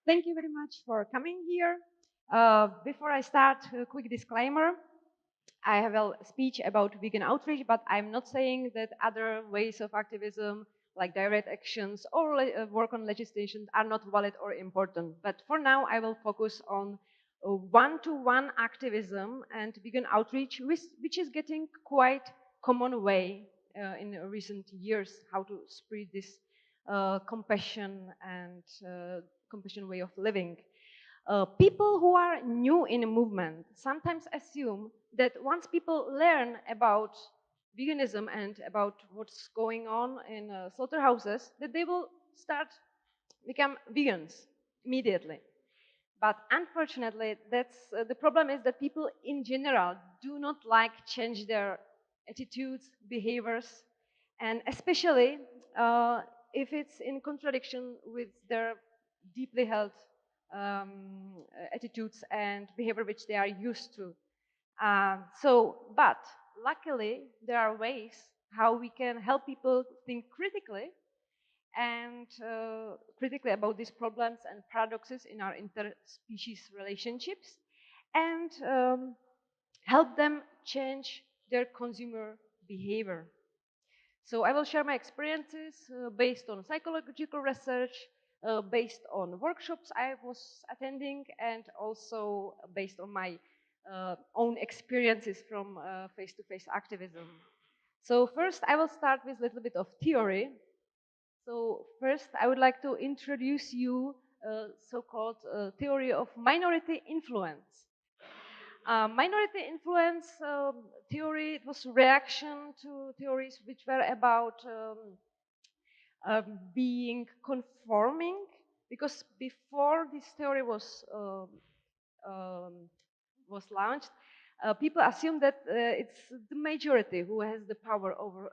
Thank you very much for coming here. Before I start, a quick disclaimer. I have a speech about vegan outreach, but I'm not saying that other ways of activism, like direct actions or work on legislation, are not valid or important. But for now, I will focus on one-to-one activism and vegan outreach, which is getting quite common way in recent years, how to spread this compassion and compassion way of living. People who are new in a movement sometimes assume that once people learn about veganism and about what's going on in slaughterhouses, that they will start become vegans immediately. But unfortunately, the problem is that people in general do not like change their attitudes, behaviors, and especially if it's in contradiction with their deeply held attitudes and behavior which they are used to. But luckily, there are ways how we can help people think critically and critically about these problems and paradoxes in our interspecies relationships and help them change their consumer behavior. So I will share my experiences based on psychological research, based on workshops I was attending, and also based on my own experiences from face-to-face activism. So first, I will start with a little bit of theory. So first, I would like to introduce you so-called theory of minority influence. Minority influence theory, it was a reaction to theories which were about being conforming, because before this theory was launched, people assume that it's the majority who has the power over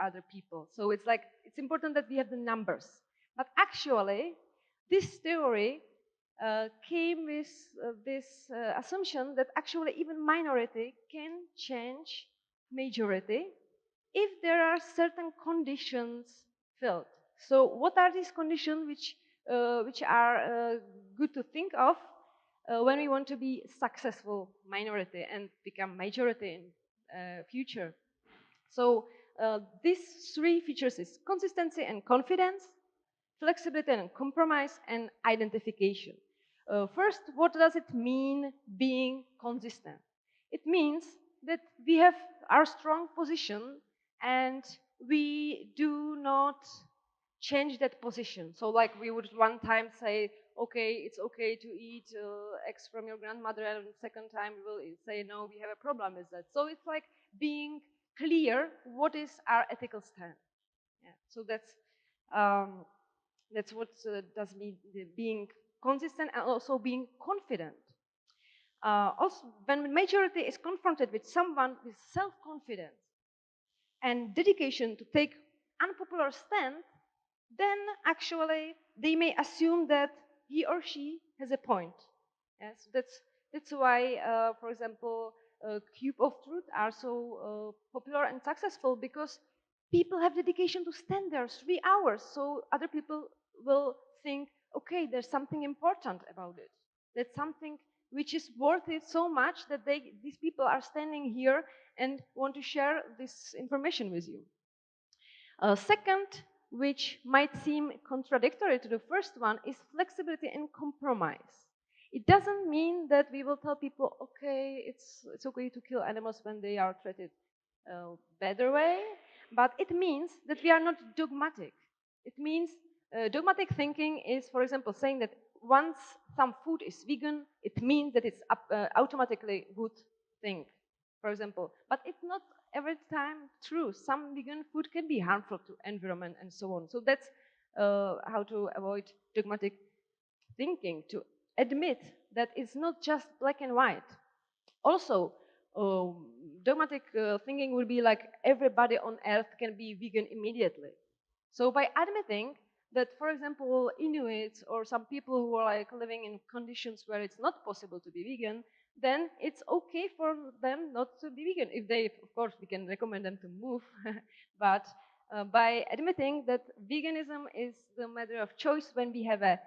other people. So it's like, it's important that we have the numbers. But actually, this theory came with this assumption that actually even minority can change majority if there are certain conditions filled. So what are these conditions which are good to think of when we want to be successful minority and become majority in future? So these three features is consistency and confidence, flexibility and compromise, and identification. First, what does it mean being consistent? It means that we have our strong position and we do not change that position. So like we would one time say, okay, it's okay to eat eggs from your grandmother, and second time we will say, no, we have a problem with that. So it's like being clear what is our ethical stand. Yeah. So that's what does mean being consistent and also being confident. Also, when majority is confronted with someone with self-confidence and dedication to take unpopular stand, then actually they may assume that he or she has a point. Yes, that's why, for example, Cube of Truth are so popular and successful, because people have dedication to stand there 3 hours, so other people will think, okay, there's something important about it. That's something which is worth it so much that these people are standing here and want to share this information with you. Second, which might seem contradictory to the first one, is flexibility and compromise. It doesn't mean that we will tell people, okay, it's okay to kill animals when they are treated better way, but it means that we are not dogmatic. It means dogmatic thinking is, for example, saying that once some food is vegan, it means that it's automatically good thing, for example. But it's not every time true. Some vegan food can be harmful to environment and so on. So that's how to avoid dogmatic thinking, to admit that it's not just black and white. Also, dogmatic thinking will be like everybody on earth can be vegan immediately. So by admitting that, for example, Inuits or some people who are like living in conditions where it's not possible to be vegan, then it's okay for them not to be vegan. If they, of course, we can recommend them to move, but by admitting that veganism is the matter of choice when we have a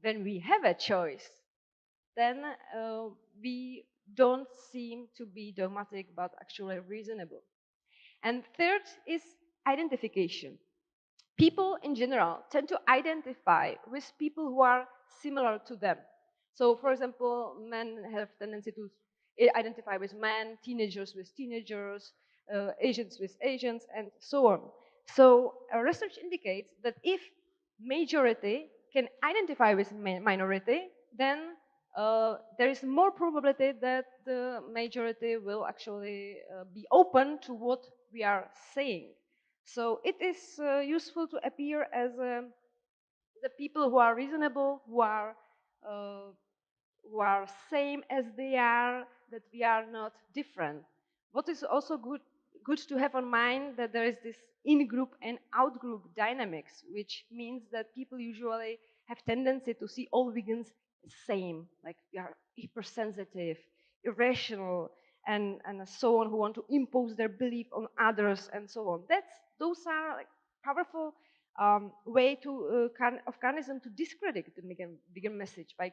when we have a choice, then we don't seem to be dogmatic but actually reasonable. And third is identification. People in general tend to identify with people who are similar to them. So, for example, men have tendency to identify with men, teenagers with teenagers, Asians with Asians, and so on. So, research indicates that if majority can identify with minority, then there is more probability that the majority will actually be open to what we are saying. So it is useful to appear as the people who are reasonable, uh, who are same as they are, that we are not different. What is also good to have on mind that there is this in-group and out-group dynamics, which means that people usually have tendency to see all vegans same, like we are hypersensitive, irrational, and so on, who want to impose their belief on others and so on. Those are like powerful way of carnism to discredit the vegan message by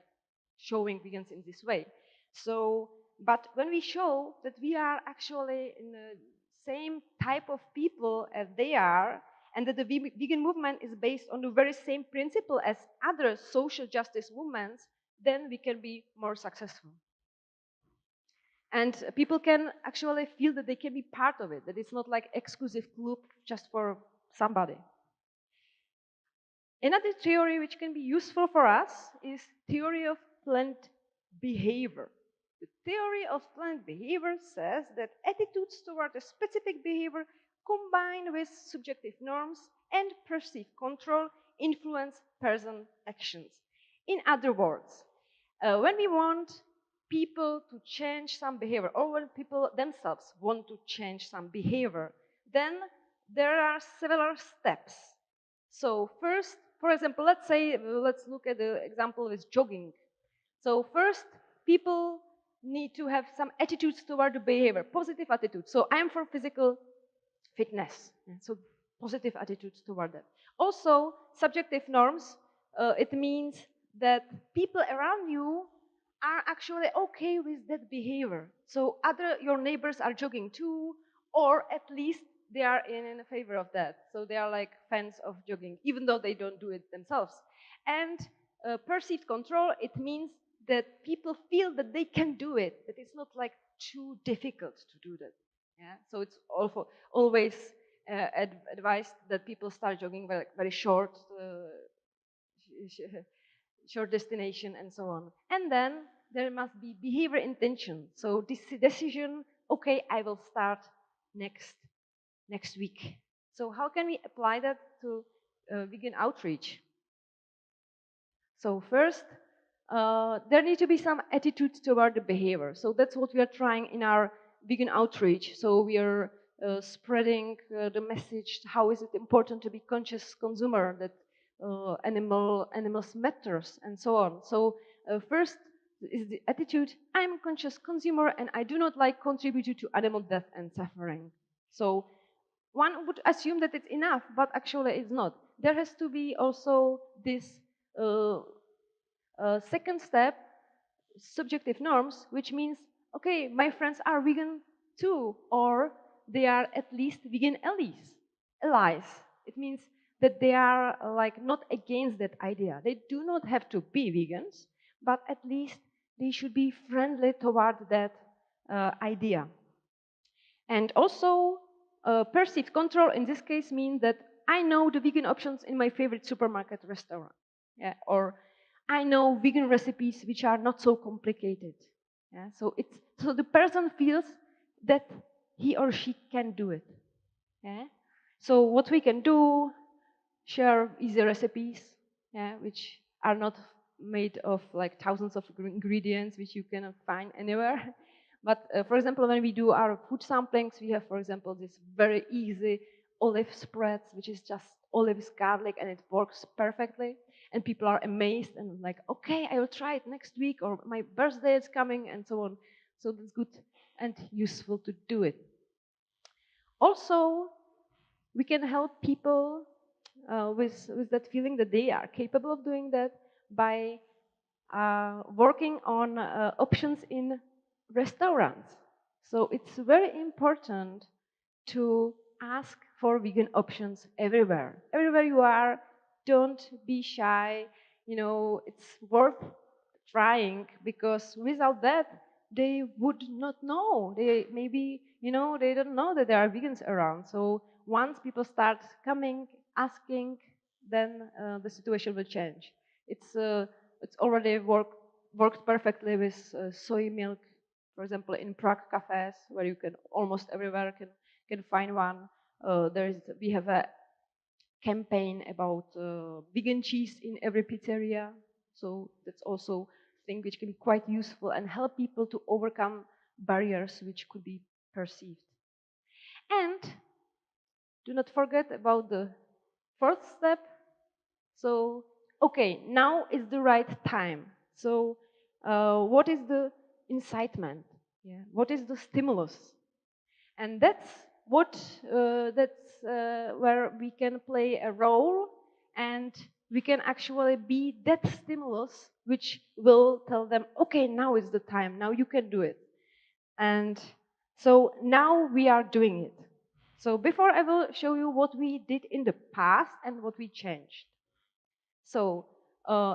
showing vegans in this way. So, but when we show that we are actually in the same type of people as they are, and that the vegan movement is based on the very same principle as other social justice movements, then we can be more successful. And people can actually feel that they can be part of it, that it's not like exclusive club just for somebody. Another theory which can be useful for us is theory of planned behavior. The theory of planned behavior says that attitudes toward a specific behavior combined with subjective norms and perceived control influence person actions. In other words, when we want people to change some behavior, or when people themselves want to change some behavior, then there are several steps. So first, for example, let's look at the example with jogging. So first, people need to have some attitudes toward the behavior, positive attitudes. So I'm for physical fitness, so positive attitudes toward that. Also, subjective norms, it means that people around you are actually okay with that behavior. So your neighbors are jogging too, or at least they are in favor of that. So they are like fans of jogging, even though they don't do it themselves. And perceived control, it means that people feel that they can do it, that it's not like too difficult to do that. Yeah? So it's always advised that people start jogging very, very short, short destination and so on. And then there must be behavior intention. So this decision, okay, I will start next week. So how can we apply that to vegan outreach? So first, there need to be some attitudes toward the behavior. So that's what we are trying in our vegan outreach. So we are spreading the message, how is it important to be conscious consumer, that animals matters, and so on. So first is the attitude, I'm a conscious consumer and I do not like contributing to animal death and suffering. So one would assume that it's enough, but actually it's not. There has to be also this second step, subjective norms, which means, okay, my friends are vegan too, or they are at least vegan allies. It means that they are like not against that idea. They do not have to be vegans, but at least they should be friendly toward that idea. And also, perceived control in this case means that I know the vegan options in my favorite supermarket restaurant. Yeah, or I know vegan recipes which are not so complicated. Yeah, so the person feels that he or she can do it. Yeah? So what we can do, share easy recipes, yeah, which are not made of like thousands of ingredients which you cannot find anywhere. But for example, when we do our food samplings, we have, for example, this very easy olive spreads, which is just olives, garlic, and it works perfectly. And people are amazed and like, okay, I will try it next week, or my birthday is coming, and so on. So that's good and useful to do it. Also, we can help people with that feeling that they are capable of doing that by working on options in restaurants. So it's very important to ask for vegan options everywhere. Everywhere you are, don't be shy. You know, it's worth trying, because without that, they would not know. They maybe, you know, they don't know that there are vegans around. So once people start coming, asking, then the situation will change. It's already worked perfectly with soy milk, for example, in Prague cafes, where you can almost everywhere can find one. We have a campaign about vegan cheese in every pizzeria. So that's also a thing which can be quite useful and help people to overcome barriers which could be perceived. And do not forget about the fourth step. So, okay, now is the right time. So, what is the incitement? Yeah. What is the stimulus? And that's where we can play a role, and we can actually be that stimulus which will tell them, okay, now is the time, now you can do it. And so now we are doing it. So before, I will show you what we did in the past and what we changed. So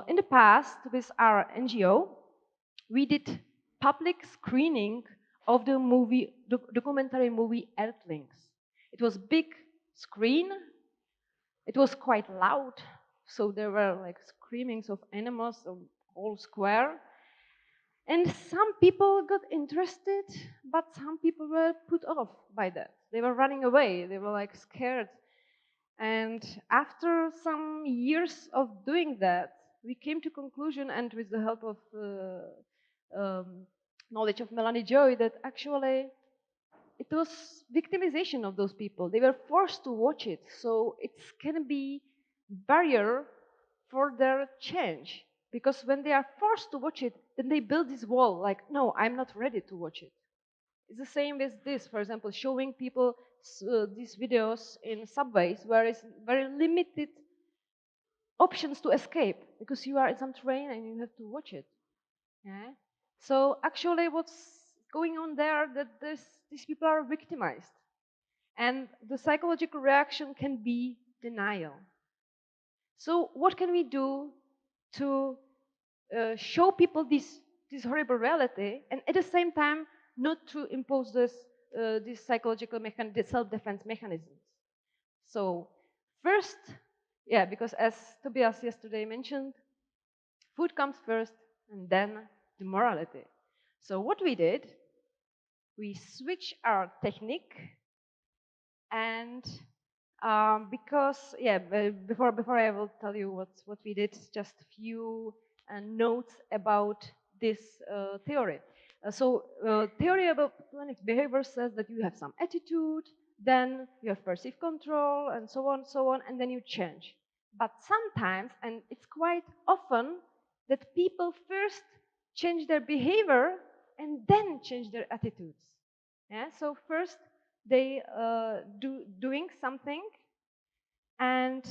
in the past, with our NGO, we did public screening of the documentary movie Earthlings. It was big screen. It was quite loud, so there were like screamings of animals on whole square. And some people got interested, but some people were put off by that. They were running away. They were like scared. And after some years of doing that, we came to conclusion, and with the help of knowledge of Melanie Joy, that actually it was victimization of those people. They were forced to watch it, so it can be barrier for their change. Because when they are forced to watch it, then they build this wall, like, no, I'm not ready to watch it. It's the same with this, for example, showing people these videos in subways where it's very limited options to escape, because you are in some train and you have to watch it. Yeah? So actually what's going on there, that these people are victimized. And the psychological reaction can be denial. So what can we do to show people this horrible reality, and at the same time not to impose these psychological self-defense mechanisms? So first, yeah, because as Tobias yesterday mentioned, food comes first and then the morality. So what we did, we switched our technique, and because, yeah, before I will tell you what we did, just a few notes about this theory. Theory about planning behavior says that you have some attitude, then you have perceived control, and so on, and then you change. But sometimes, and it's quite often, that people first change their behavior and then change their attitudes. Yeah? So first they doing something, and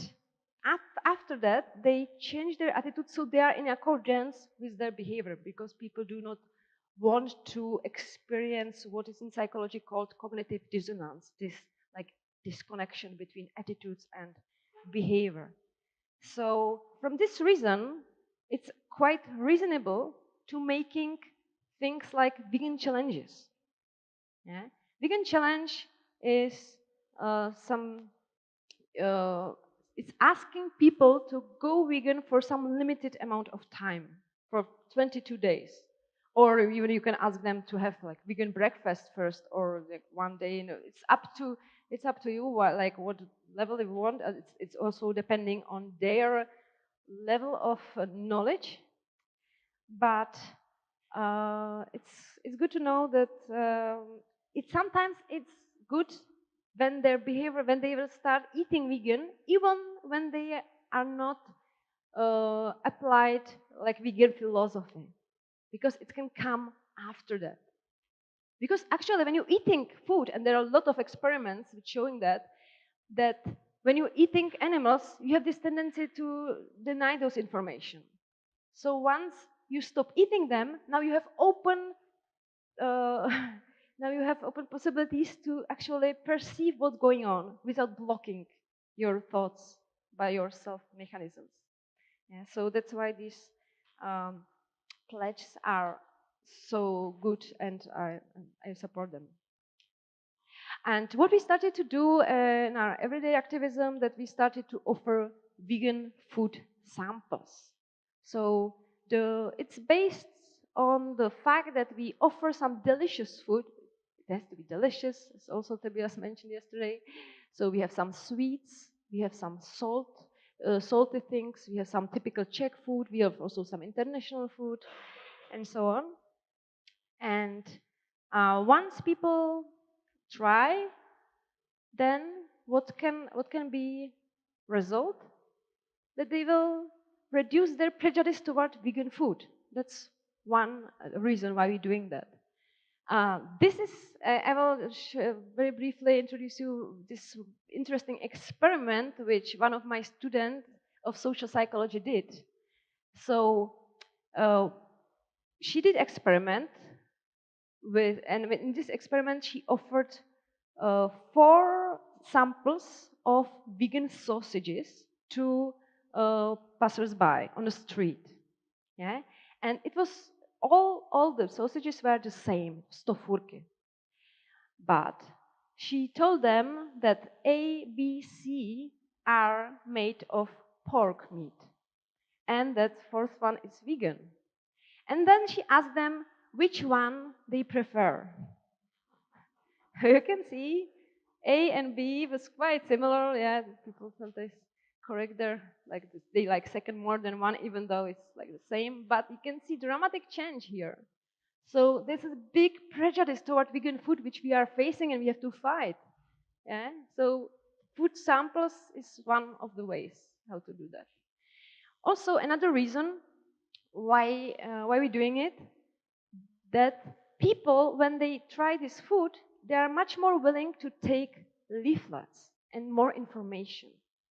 after that they change their attitude, so they are in accordance with their behavior, because people do not want to experience what is in psychology called cognitive dissonance, this like disconnection between attitudes and behavior. So from this reason, it's quite reasonable to making things like vegan challenges. Yeah? Vegan challenge is it's asking people to go vegan for some limited amount of time, for 22 days. Or even you can ask them to have like vegan breakfast first, or like one day. You know, it's up to you what level you want. It's also depending on their level of knowledge. But it's good to know that sometimes it's good when their behavior, when they will start eating vegan, even when they are not applied like vegan philosophy, because it can come after that. Because actually, when you're eating food, and there are a lot of experiments showing that when you're eating animals, you have this tendency to deny those information. So once you stop eating them, now you have open now you have open possibilities to actually perceive what's going on without blocking your thoughts by your self mechanisms. Yeah, so that's why these pledges are so good, and I support them. And what we started to do in our everyday activism, that we started to offer vegan food samples. So it's based on the fact that we offer some delicious food. It has to be delicious, as also Tobias mentioned yesterday. So we have some sweets, we have some salty things, we have some typical Czech food, we have also some international food, and so on. And once people try, then what can be result? That they will reduce their prejudice toward vegan food. That's one reason why we're doing that. This is, I will very briefly introduce you this interesting experiment which one of my students of social psychology did. So she did experiment with, and in this experiment she offered 4 samples of vegan sausages to passers-by on the street. Yeah, and it was all the sausages were the same, stofurky. But she told them that A, B, C are made of pork meat, and that 4th one is vegan. And then she asked them which one they prefer. You can see A and B was quite similar. Yeah, people sometimes correct their, like they like second more than one, even though it's like the same. But you can see dramatic change here. So this is a big prejudice toward vegan food which we are facing and we have to fight. Yeah. So food samples is one of the ways how to do that. Also, another reason why we're doing it, that people, when they try this food, they are much more willing to take leaflets and more information.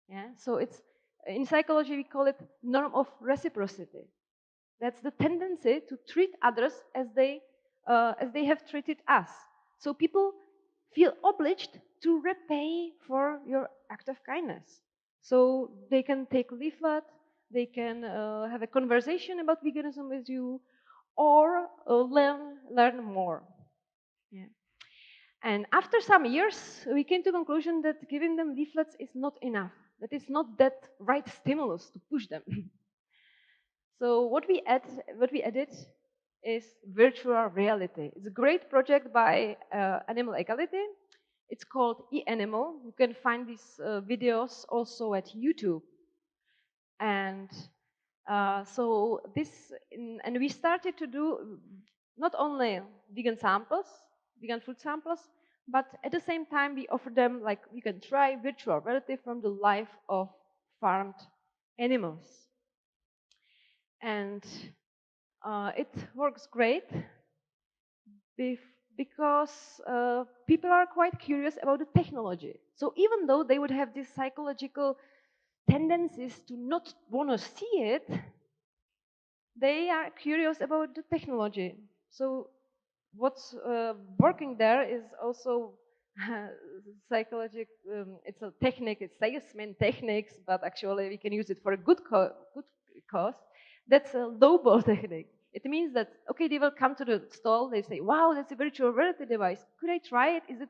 Yeah? So it's, in psychology we call it norm of reciprocity. That's the tendency to treat others as they have treated us. So people feel obliged to repay for your act of kindness. So they can take leaflet, they can have a conversation about veganism with you, or learn more. Yeah. And after some years, we came to the conclusion that giving them leaflets is not enough, that it's not that right stimulus to push them. So what we added is virtual reality. It's a great project by Animal Equality. It's called iAnimal. You can find these videos also at YouTube. And so and we started to do not only vegan samples, vegan food samples, but at the same time we offer them, like, you can try virtual reality from the life of farmed animals. And it works great because people are quite curious about the technology. So even though they would have these psychological tendencies to not want to see it, they are curious about the technology. So what's working there is also psychological. It's a technique, it's salesman techniques, but actually we can use it for a good cause. That's a low-ball technique. It means that, okay, they will come to the stall, they say, wow, that's a virtual reality device. Could I try it? Is it,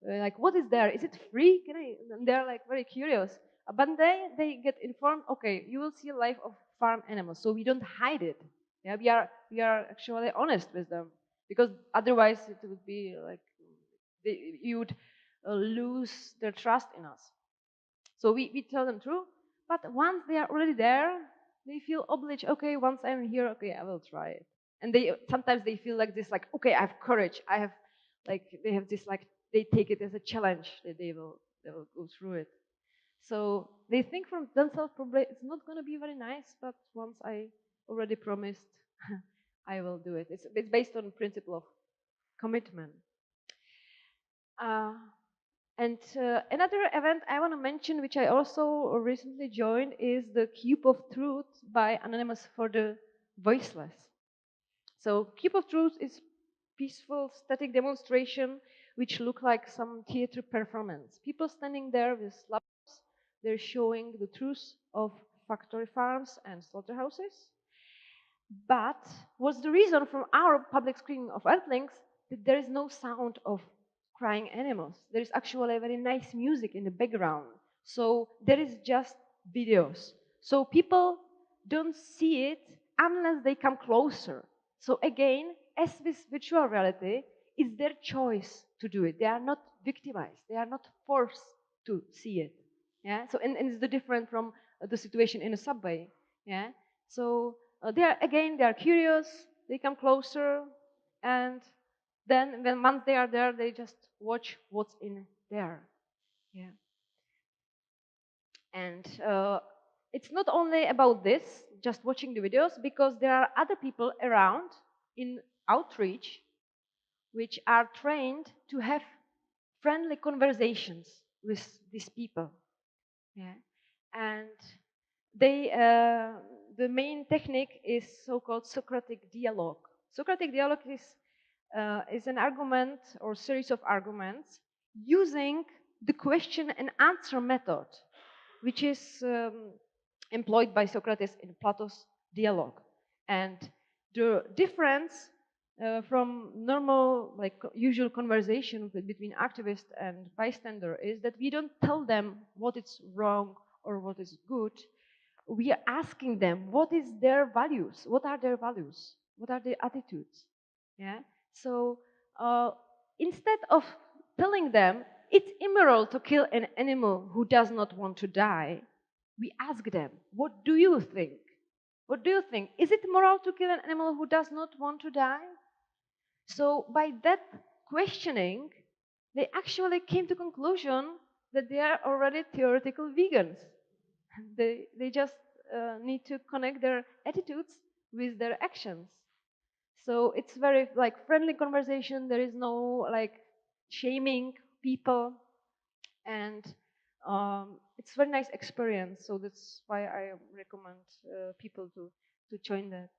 like, what is there? Is it free? Can I? And they're like very curious. But they get informed, okay, you will see a life of farm animals, so we don't hide it. Yeah, we are actually honest with them, because otherwise it would be like you would lose their trust in us. So we tell them true, but once they are already there, they feel obliged. Okay, once I'm here, okay, I will try it. And sometimes they feel like this, like, okay, I have courage. I have, like, they have this, like, they take it as a challenge that they will go through it. So they think from themselves, probably it's not going to be very nice, but once I already promised, I will do it. It's based on the principle of commitment. And another event I want to mention, which I also recently joined, is the Cube of Truth by Anonymous for the Voiceless. So Cube of Truth is peaceful, static demonstration which look like some theater performance. People standing there with laptops, they're showing the truth of factory farms and slaughterhouses. But what's the reason from our public screening of Earthlings that there is no sound of crying animals? There is actually very nice music in the background. So there is just videos. So people don't see it unless they come closer. So again, as with virtual reality, it's their choice to do it. They are not victimized. They are not forced to see it. Yeah. So and it's the different from the situation in a subway. Yeah. So they are curious. They come closer, and then once they are there, they just watch what's in there. Yeah. And it's not only about this, just watching the videos, because there are other people around in outreach which are trained to have friendly conversations with these people. Yeah. And they, the main technique is so-called Socratic dialogue. Socratic dialogue is an argument or series of arguments using the question and answer method, which is employed by Socrates in Plato's dialogue. And the difference from normal, like usual conversation between activist and bystander is that we don't tell them what is wrong or what is good. We are asking them what is their values, what are their values, what are their attitudes. Yeah. So instead of telling them it's immoral to kill an animal who does not want to die, we ask them, what do you think? What do you think? Is it moral to kill an animal who does not want to die? So by that questioning, they actually came to conclusion that they are already theoretical vegans. They just need to connect their attitudes with their actions. So it's very like friendly conversation. There is no like shaming people, and it's very nice experience. So that's why I recommend people to join that.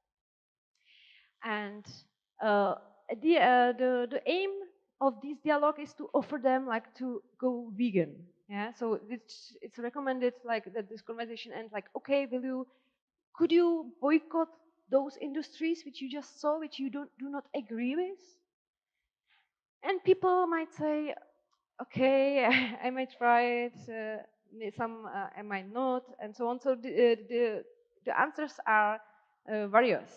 And the aim of this dialogue is to offer them like to go vegan. Yeah, so it's recommended like that this conversation ends like, okay, could you boycott those industries which you just saw, which you do not agree with? And people might say, okay, I might try it, some I might not, and so on. So the answers are various.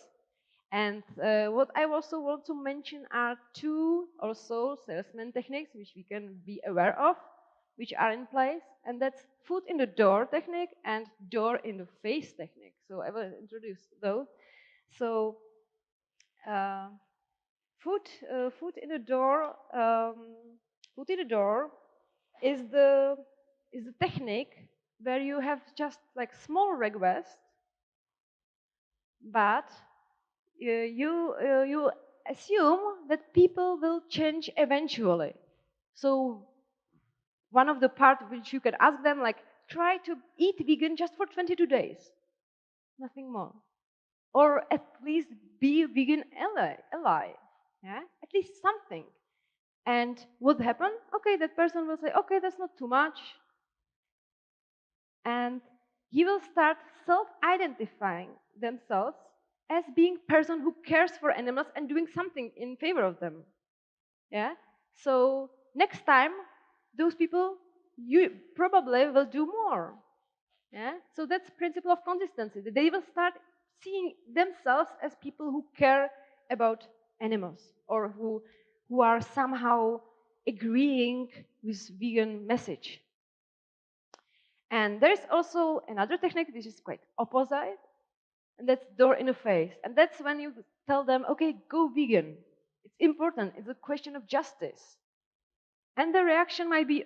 And what I also want to mention are two also salesman techniques which we can be aware of, which are in place, and that's foot in the door technique and door in the face technique. So I will introduce those. So foot in the door, foot in the door is the technique where you have just like small request, but you assume that people will change eventually. So one of the parts which you can ask them, like, try to eat vegan just for 22 days, nothing more, or at least be a vegan ally, yeah, at least something. And what happened? Okay, that person will say, okay, that's not too much, and he will start self-identifying themselves as being person who cares for animals and doing something in favor of them. Yeah. So next time, those people you probably will do more. Yeah. So that's principle of consistency. They will start seeing themselves as people who care about animals or who are somehow agreeing with vegan message. And there's also another technique which is quite opposite, and that's door in the face. And that's when you tell them, okay, go vegan. It's important. It's a question of justice. And the reaction might be,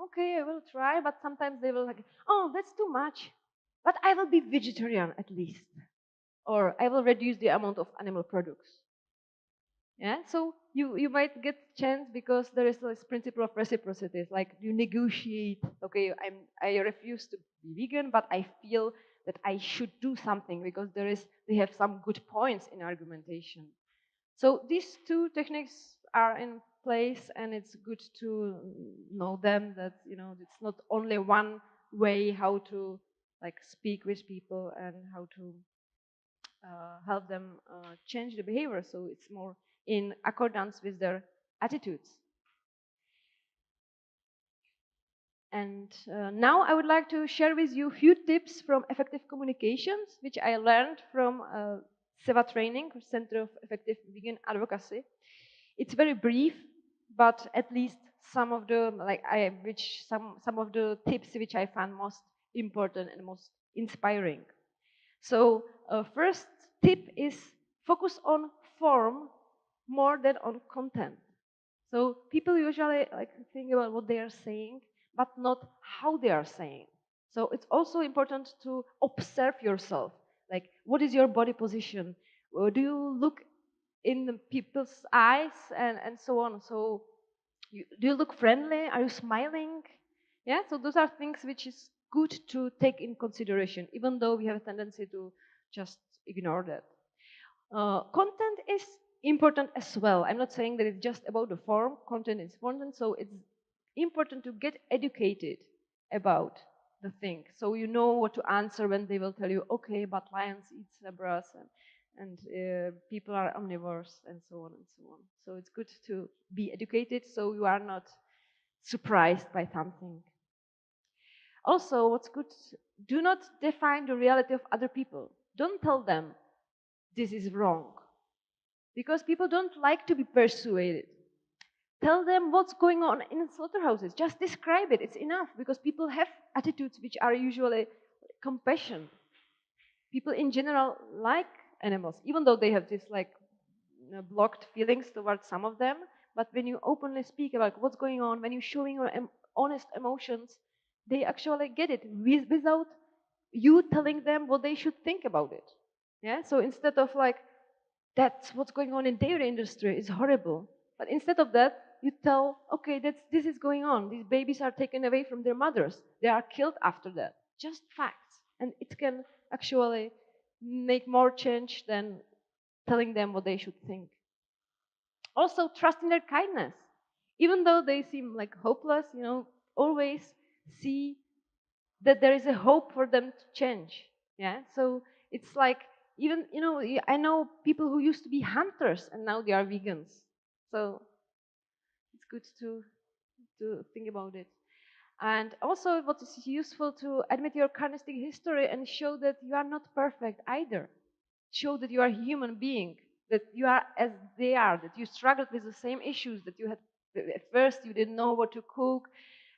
okay, I will try, but sometimes they will like, oh, that's too much. But I will be vegetarian at least. Or I will reduce the amount of animal products. Yeah, so you might get chance because there is this principle of reciprocity. It's like you negotiate. Okay, I refuse to be vegan, but I feel that I should do something because they have some good points in argumentation. So these two techniques are in place, and it's good to know them, that it's not only one way how to like speak with people and how to help them change the behavior, so it's more in accordance with their attitudes. And now I would like to share with you a few tips from effective communications, which I learned from CEVA training, Center of Effective Vegan Advocacy. It's very brief, but at least some of the some of the tips which I found most important and most inspiring. So first tip is focus on form more than on content. So people usually like think about what they are saying, but not how they are saying. So it's also important to observe yourself. Like, what is your body position? Do you look in the people's eyes and so on? So do you look friendly? Are you smiling? Yeah, so those are things which is good to take in consideration, even though we have a tendency to just ignore that. Content is important as well. I'm not saying that it's just about the form. Content is important, so it's important to get educated about the thing. So you know what to answer when they will tell you, okay, but lions eat zebras and people are omnivores and so on and so on. So it's good to be educated so you are not surprised by something. Also, what's good, do not define the reality of other people. Don't tell them this is wrong, because people don't like to be persuaded. Tell them what's going on in slaughterhouses. Just describe it. It's enough, because people have attitudes which are usually compassion. People in general like animals, even though they have this like blocked feelings towards some of them. But when you openly speak about what's going on, when you're showing your honest emotions, they actually get it without you telling them what they should think about it. Yeah. So instead of like, that's what's going on in dairy industry, it's horrible. But instead of that, you tell, okay, this is going on. These babies are taken away from their mothers. They are killed after that. Just facts. And it can actually make more change than telling them what they should think. Also, trust in their kindness. Even though they seem like hopeless, always see that there is a hope for them to change. Yeah. So it's like, even I know people who used to be hunters and now they are vegans. So it's good to think about it. And also, what is useful, to admit your carnistic history and show that you are not perfect either. Show that you are a human being, that you are as they are, that you struggled with the same issues, that you had at first you didn't know what to cook,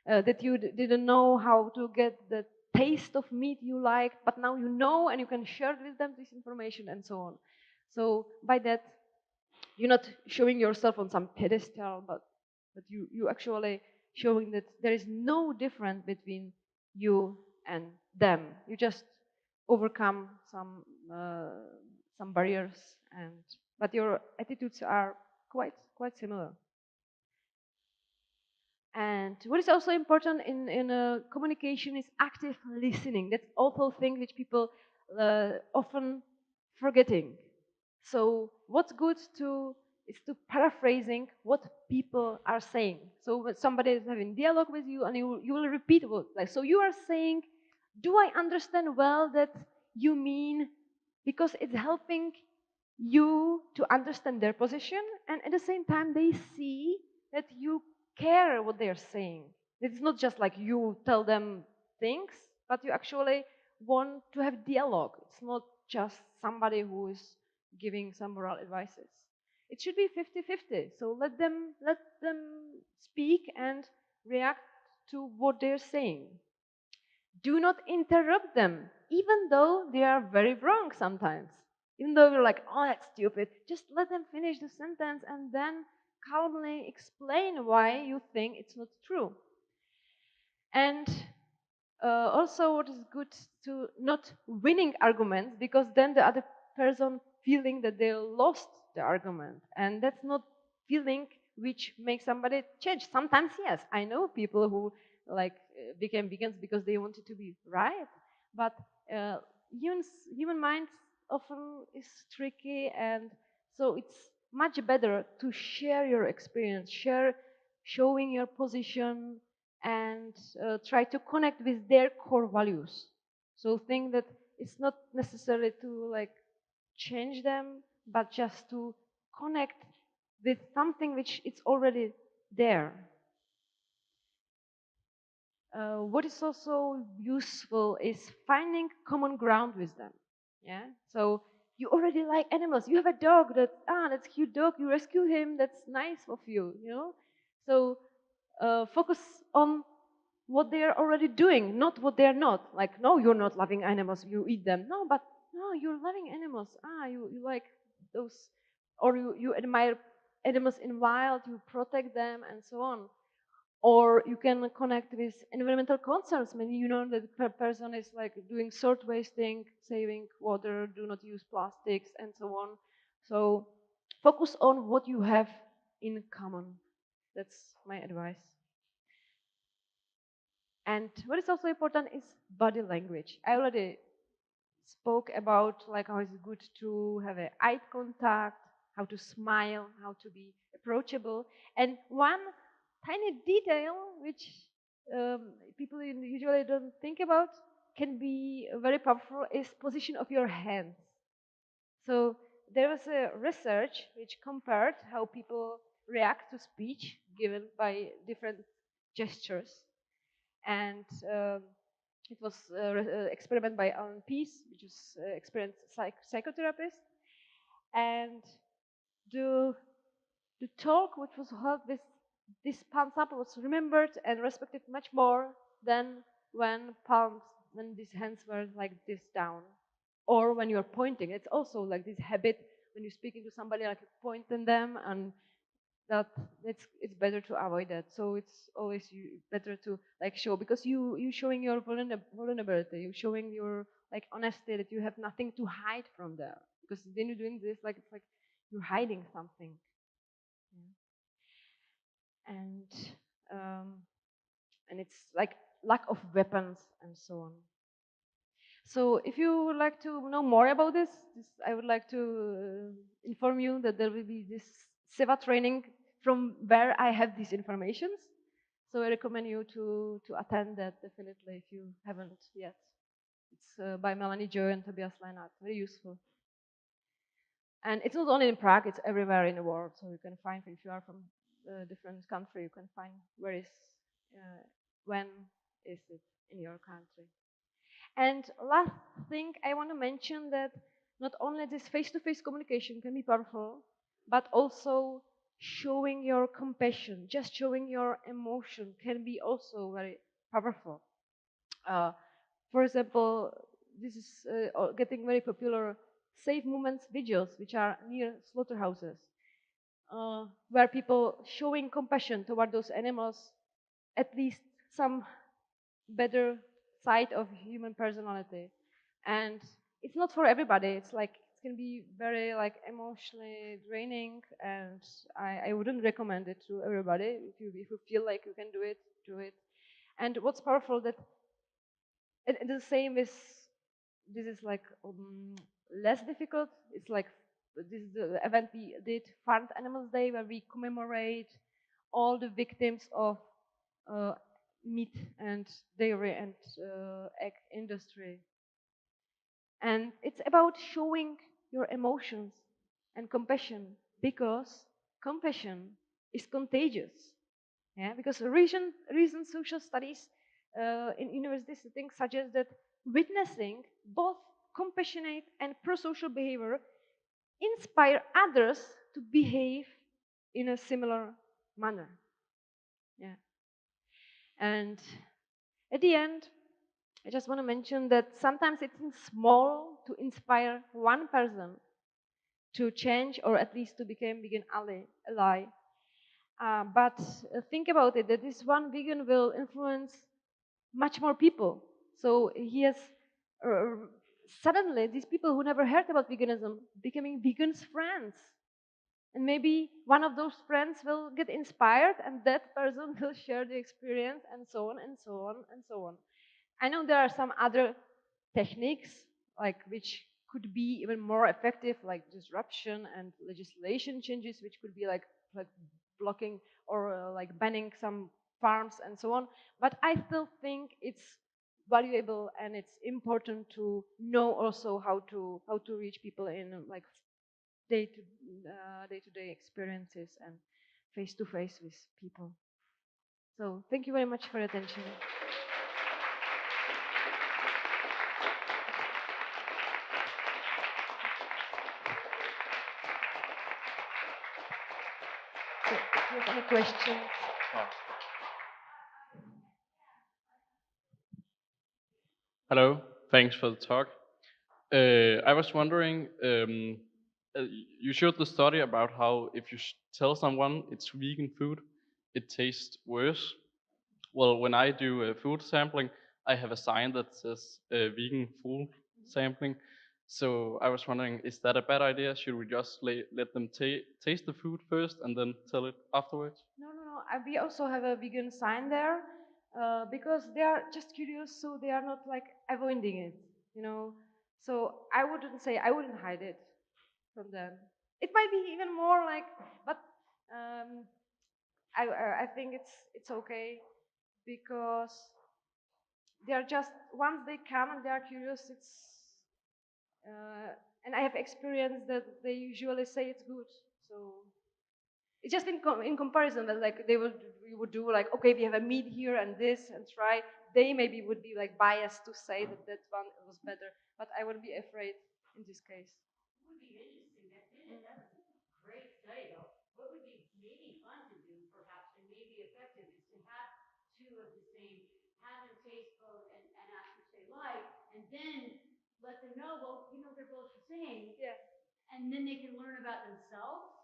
that you didn't know how to get the taste of meat you liked, but now you know and you can share with them this information and so on. So by that, you're not showing yourself on some pedestal, but you actually showing that there is no difference between you and them. You just overcome some barriers, but your attitudes are quite similar. And what is also important in communication is active listening. That's also a thing which people often forgetting. So what's good is to paraphrasing what people are saying. So when somebody is having dialogue with you, and you will repeat what, like, so you are saying, do I understand well that you mean, because it's helping you to understand their position, and at the same time they see that you care what they're saying. It's not just like you tell them things, but you actually want to have dialogue. It's not just somebody who is giving some moral advices. It should be 50-50. So let them speak and react to what they're saying. Do not interrupt them, even though they are very wrong sometimes. Even though you're like, oh, that's stupid, just let them finish the sentence and then calmly explain why you think it's not true. And also, what is good, to not winning arguments, because then the other person feeling that they lost the argument, and that's not feeling which makes somebody change. Sometimes, yes, I know people who like became vegans because they wanted to be right, but human minds often is tricky, and so it's much better to share your experience, showing your position, and try to connect with their core values. So think that it's not necessary to like change them, but just to connect with something which is already there. What is also useful is finding common ground with them. Yeah. So you already like animals. You have a dog. That's a cute dog. You rescue him. That's nice of you. You know. So focus on what they are already doing, not what they are not. Like, no, you're not loving animals. You eat them. No, but no, you're loving animals. You like those, or you admire animals in wild. You protect them and so on. Or you can connect with environmental concerns. Maybe you know that the person is like doing salt wasting, saving water, do not use plastics, and so on. So focus on what you have in common. That's my advice. And what is also important is body language. I already spoke about like how it's good to have a eye contact, how to smile, how to be approachable. And one tiny detail which people usually don't think about can be very powerful is position of your hands. So there was a research which compared how people react to speech given by different gestures, and it was an experiment by Alan Pease, which is experienced psychotherapist, and the the talk which was held with this palms up was remembered and respected much more than when these hands were like this down, or when you're pointing. It's also like this habit when you're speaking to somebody, like you point at them, and that it's better to avoid that. So it's always better to like show, because you showing your vulnerability, you showing your like honesty, that you have nothing to hide from there. Because then you're doing this like it's like you're hiding something. Yeah. And it's like lack of weapons and so on. So if you would like to know more about this I would like to inform you that there will be this CEVA training from where I have these informations. So I recommend you to attend that definitely if you haven't yet. It's by Melanie Joy and Tobias Leinart. Very useful. And it's not only in Prague, it's everywhere in the world. So you can find, if you are from a different country, you can find when is it in your country. And last thing I want to mention that not only this face-to-face communication can be powerful, but also showing your compassion, just showing your emotion can be also very powerful. For example, this is getting very popular, safe movements vigils, which are near slaughterhouses, where people showing compassion toward those animals, at least some better side of human personality. And it's not for everybody. It's like it can be very like emotionally draining, and I wouldn't recommend it to everybody. If you feel like you can do it, do it. And what's powerful that the same is, this is like less difficult. It's like this is the event we did, Farmed Animals Day, where we commemorate all the victims of uh, meat and dairy and egg industry. And it's about showing your emotions and compassion, because compassion is contagious. Yeah, because recent social studies in university settings suggest that witnessing both compassionate and pro-social behavior inspire others to behave in a similar manner. Yeah. And at the end, I just want to mention that sometimes it's small to inspire one person to change, or at least to become vegan ally. But think about it, that this one vegan will influence much more people. So he has suddenly these people who never heard about veganism becoming vegans friends. And maybe one of those friends will get inspired, and that person will share the experience, and so on and so on and so on. I know there are some other techniques like which could be even more effective, like disruption and legislation changes, which could be like blocking or like banning some farms and so on. But I still think it's valuable and it's important to know also how to reach people in like day to day experiences and face to face with people. So thank you very much for your attention. So if you have any questions. Hello, thanks for the talk. I was wondering, you showed the study about how if you tell someone it's vegan food, it tastes worse. Well, when I do food sampling, I have a sign that says vegan food sampling. So I was wondering, is that a bad idea? Should we just let them taste the food first and then tell it afterwards? No. We also have a vegan sign there because they are just curious, so they are not like avoiding it, you know. So I wouldn't hide it from them. It might be even more like, but um, I think it's okay because they are just once they come and they are curious, and I have experienced that they usually say it's good. So it's just in comparison that like we would do like, okay, we have a meat here and this and try. They maybe would be like biased to say that that one was better, but I wouldn't be afraid in this case. It would be interesting. That's a great study, though. What would be maybe fun to do, perhaps, and maybe effective, is to have two of the same, have them taste both and ask which they like, and then let them know, well, they're both the same. Yeah. And then they can learn about themselves.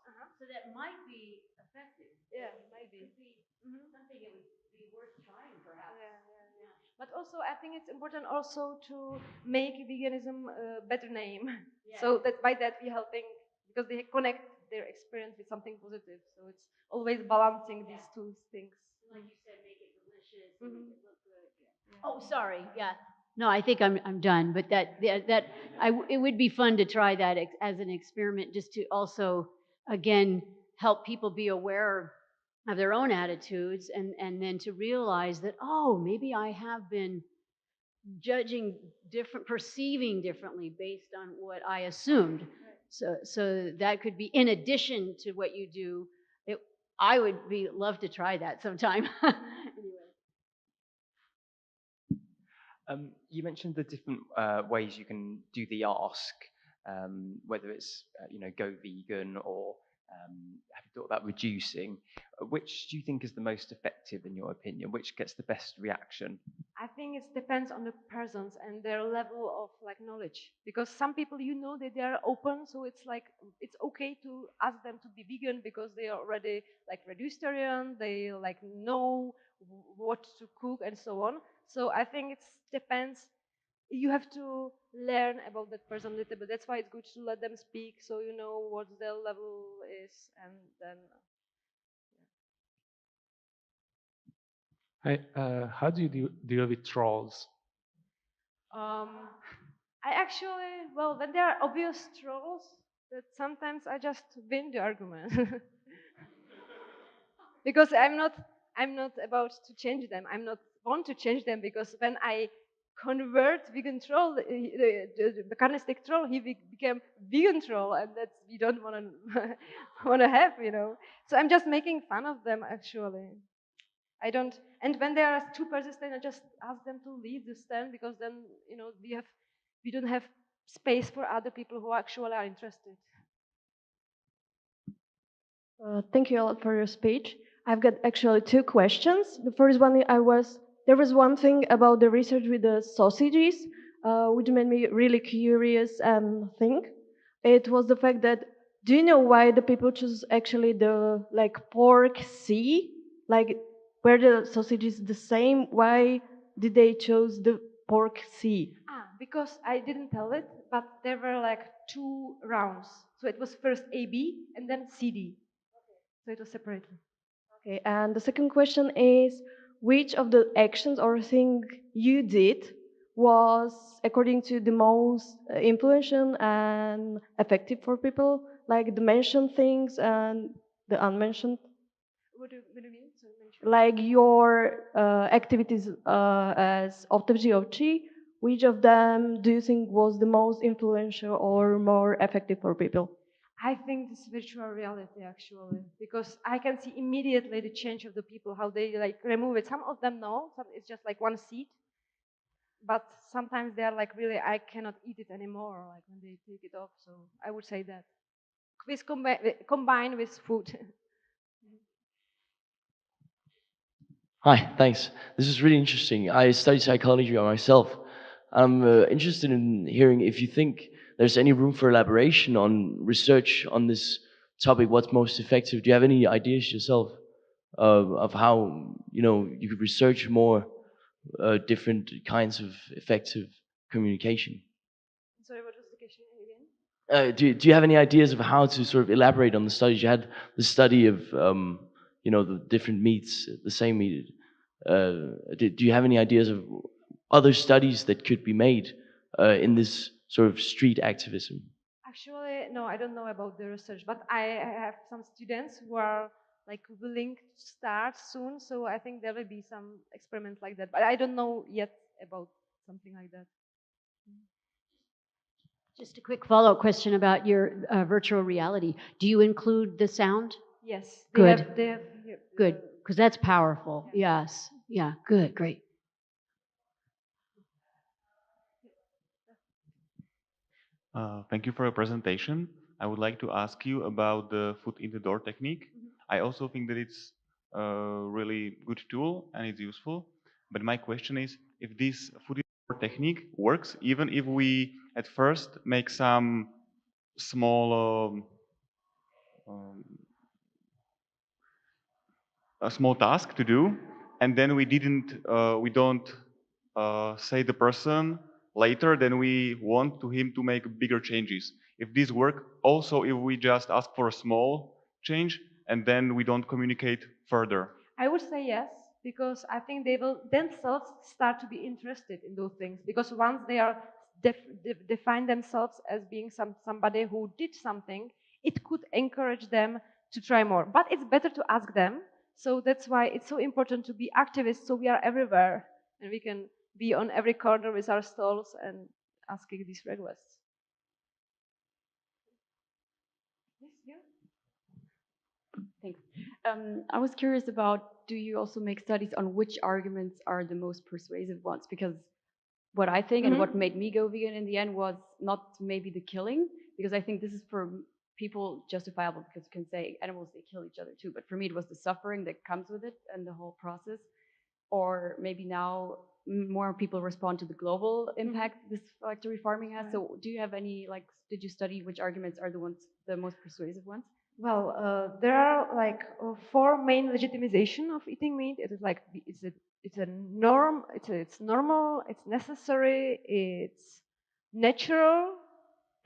So that might be effective. Yeah, maybe. It could be something that would be worth trying, perhaps. Yeah. But also, I think it's important also to make veganism a better name. Yeah. So that by that we're helping because they connect their experience with something positive. So it's always balancing these two things. Like you said, make it delicious and make it look good. Yeah. Oh, sorry. Yeah. No, I think I'm done. But it would be fun to try that as an experiment, just to also again help people be aware of their own attitudes, and then to realize that, oh, maybe I have been judging perceiving differently based on what I assumed. So that could be in addition to what you do. I would love to try that sometime. Anyway. You mentioned the different ways you can do the ask, whether it's go vegan or have you thought about reducing? Which do you think is the most effective in your opinion? Which gets the best reaction? I think it depends on the persons and their level of like knowledge. Because some people, that they are open, so it's like it's okay to ask them to be vegan because they are already like vegetarian. They like know what to cook and so on. So I think it depends. You have to learn about that person a little bit. That's why it's good to let them speak, so you know what their level is, and then. How do you deal with trolls? I actually, well, when there are obvious trolls, that sometimes I just win the argument because I'm not about to change them. I'm not want to change them because when I convert vegan troll, the mechanistic troll, he became vegan troll, and that's we don't want to want to have, So I'm just making fun of them actually. I don't, and when they are too persistent, I just ask them to leave the stand because then, we don't have space for other people who actually are interested. Thank you a lot for your speech. I've got actually two questions. The first one there was one thing about the research with the sausages, which made me really curious and think. It was the fact that, do you know why the people choose actually the pork C, where the sausage is the same? Why did they choose the pork C? Because I didn't tell it, but there were like two rounds. So it was first AB and then CD. So it was separately. Okay, and the second question is, which of the actions or thing you did was, according to the most influential and effective for people, like the mentioned things and the unmentioned? What do you mean? So Like your activities as autopsy of chi, which of them do you think was the most influential or more effective for people? I think this virtual reality actually, because I can see immediately the change of the people, how they like remove it. Some of them know, some it's just like one seed, but sometimes they are like really, I cannot eat it anymore, like when they take it off. So I would say that with combined with food. Hi, thanks. This is really interesting. I study psychology myself. I'm interested in hearing if you think there's any room for elaboration on research on this topic. What's most effective? Do you have any ideas yourself of how you could research more different kinds of effective communication? Sorry, what was the question again? Do you have any ideas of how to sort of elaborate on the studies? You had the study of the different meats, the same meat. Do you have any ideas of other studies that could be made in this sort of street activism? Actually, no, I don't know about the research, but I have some students who are like willing to start soon. So I think there will be some experiments like that, but I don't know yet about something like that. Just a quick follow-up question about your virtual reality. Do you include the sound? Yes. Good. They have Good, because that's powerful. Yes. Yeah, good, great. Thank you for your presentation. I would like to ask you about the foot in the door technique. I also think that it's a really good tool and it's useful. But my question is, if this foot in the door technique works, even if we at first make some small a small task to do, and then we don't say the person later, then we want to him to make bigger changes. If this work, also if we just ask for a small change and then we don't communicate further. I would say yes, because I think they will themselves start to be interested in those things. Because once they are define themselves as being somebody who did something, it could encourage them to try more. But it's better to ask them. So that's why it's so important to be activists. So we are everywhere, and we can be on every corner with our stalls and asking these requests. Yes, yeah. Thanks. I was curious about, do you also make studies on which arguments are the most persuasive ones? Because what I think and what made me go vegan in the end was not maybe the killing, because I think this is for people justifiable, because you can say animals, they kill each other too. But for me, it was the suffering that comes with it and the whole process. Or maybe now more people respond to the global impact this factory farming has. So do you have any, like, did you study which arguments are the most persuasive ones? Well, there are like four main legitimization of eating meat. It is like it's a norm. It's normal. It's necessary. It's natural,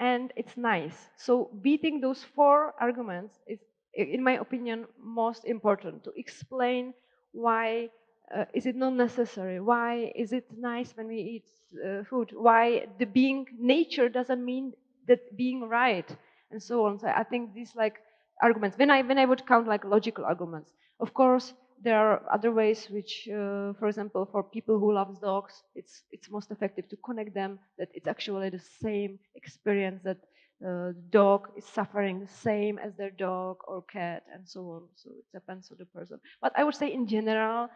and it's nice. So beating those four arguments is, in my opinion, most important to explain why is it not necessary? Why is it nice when we eat food? Why the being nature doesn't mean that being right, and so on. So I think these like arguments. When I would count like logical arguments, of course there are other ways which, for example, for people who love dogs, it's most effective to connect them that it's actually the same experience, that dog is suffering the same as their dog or cat, and so on. So it depends on the person. But I would say in general,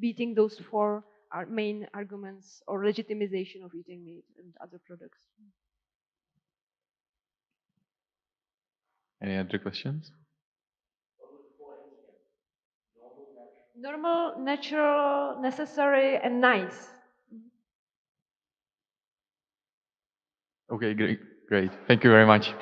beating those four main arguments or legitimization of eating meat and other products. Any other questions? Normal, natural, necessary, and nice. Okay, great. Thank you very much.